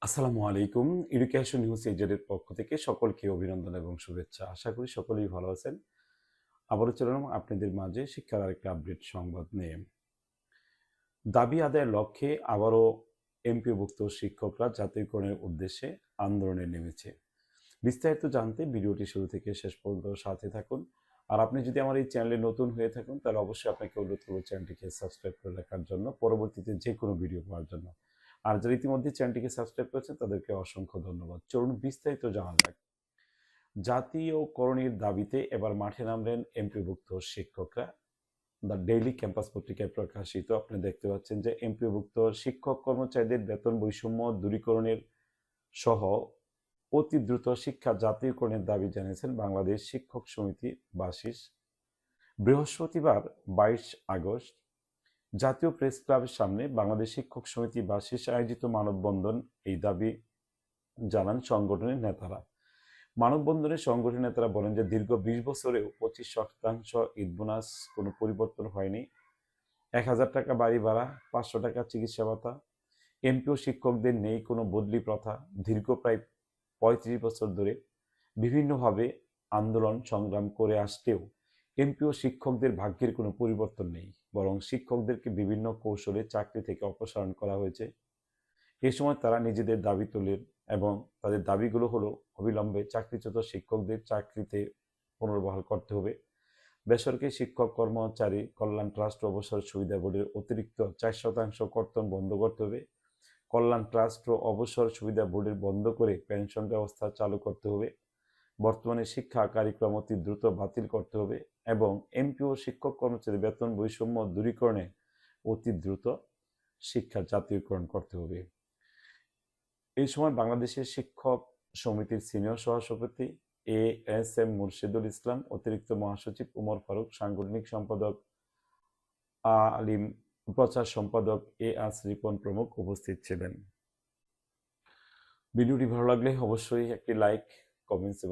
আসসালামু আলাইকুম। Education news এজেডের পক্ষ থেকে সকলকে অভিনন্দন এবং শুভেচ্ছা। আশা করি সকলেই ভালো আছেন। আবারও চলে এলাম আপনাদের মাঝে শিক্ষার আরেকটা আপডেট সংবাদ নিয়ে। দাবি আদায়ের লক্ষ্যে আবারও এমপিওভুক্ত শিক্ষকরা জাতীয়করণের উদ্দেশ্যে আন্দোলনে নেমেছে। বিস্তারিত জানতে ভিডিওটি শুরু থেকে শেষ পর্যন্ত সাথে থাকুন। আর আপনি যদি আমার এই চ্যানেলে নতুন হয়ে থাকুন তাহলে অবশ্যই আপনাকে অনুরোধ করব চ্যানেলটিকে সাবস্ক্রাইব করে রাখার জন্য, পরবর্তীতে যে কোনো ভিডিও পাওয়ার জন্য। আর যারা ইতিমধ্যে চ্যানেলটিকে সাবস্ক্রাইব করেছেন তাদেরকে অসংখ্য ধন্যবাদ। চলুন বিস্তারিত জানা যাক। জাতীয়করণের দাবিতে এবার মাঠে নামলেন এমপিওভুক্ত শিক্ষকরা। দ্য ডেইলি ক্যাম্পাস পত্রিকায় প্রকাশিত আপনি দেখতে পাচ্ছেন যে এমপিওভুক্ত শিক্ষক কর্মচারীদের বেতন বৈষম্য দূরীকরণের সহ অতি দ্রুত শিক্ষা জাতীয়করণের দাবি জানিয়েছেন বাংলাদেশ শিক্ষক সমিতি বাসিস। বৃহস্পতিবার 22 আগস্ট জাতীয় প্রেস ক্লাবের সামনে বাংলাদেশ শিক্ষক সমিতি বাসিস আয়োজিত মানববন্ধন এই দাবি জানান সংগঠনের নেতারা। মানববন্ধনে সংগঠনের নেতারা বলেন যে দীর্ঘ 20 বছরেও 25% ঈদ বোনাস কোনো পরিবর্তন হয়নি। 1000 টাকা বাড়ি ভাড়া, 500 টাকা চিকিৎসা ভাতা, এমপিও শিক্ষকদের নেই কোনো বদলি প্রথা। দীর্ঘ প্রায় 35 বছর ধরে বিভিন্নভাবে আন্দোলন সংগ্রাম করে আসতেও এমপিও শিক্ষকদের ভাগ্যের কোনো পরিবর্তন নেই, বরং শিক্ষকদেরকে বিভিন্ন কৌশলে চাকরি থেকে অপসারণ করা হয়েছে। এ সময় তারা নিজেদের দাবি তোলেন এবং তাদের দাবিগুলো হলো অবিলম্বে চাকরিচ্যুত শিক্ষকদের চাকরিতে পুনর্বহাল করতে হবে, বেসরকারি শিক্ষক কর্মচারী কল্যাণ ট্রাস্ট অবসর সুবিধা বোর্ডের অতিরিক্ত 4% কর্তন বন্ধ করতে হবে, কল্যাণ ট্রাস্ট ও অবসর সুবিধা বোর্ডের বন্ধ করে পেনশন ব্যবস্থা চালু করতে হবে, বর্তমানে শিক্ষা কার্যক্রম অতি দ্রুত বাতিল করতে হবে এবং এমপিও শিক্ষক কর্মচারী বেতন বৈষম্য দূরীকরণে অতি দ্রুত শিক্ষা জাতীয়করণ করতে হবে। এই সময় বাংলাদেশের শিক্ষক সমিতির সিনিয়র সহসভাপতি এএসএম মুর্শিদুল ইসলাম, অতিরিক্ত মহাসচিব উমর ফারুক, সাংগঠনিক সম্পাদক আলিম, প্রচার সম্পাদক এআস রিপন প্রমুখ উপস্থিত ছিলেন। ভিডিওটি ভালো লাগলে অবশ্যই একটি লাইক, কমেন্টস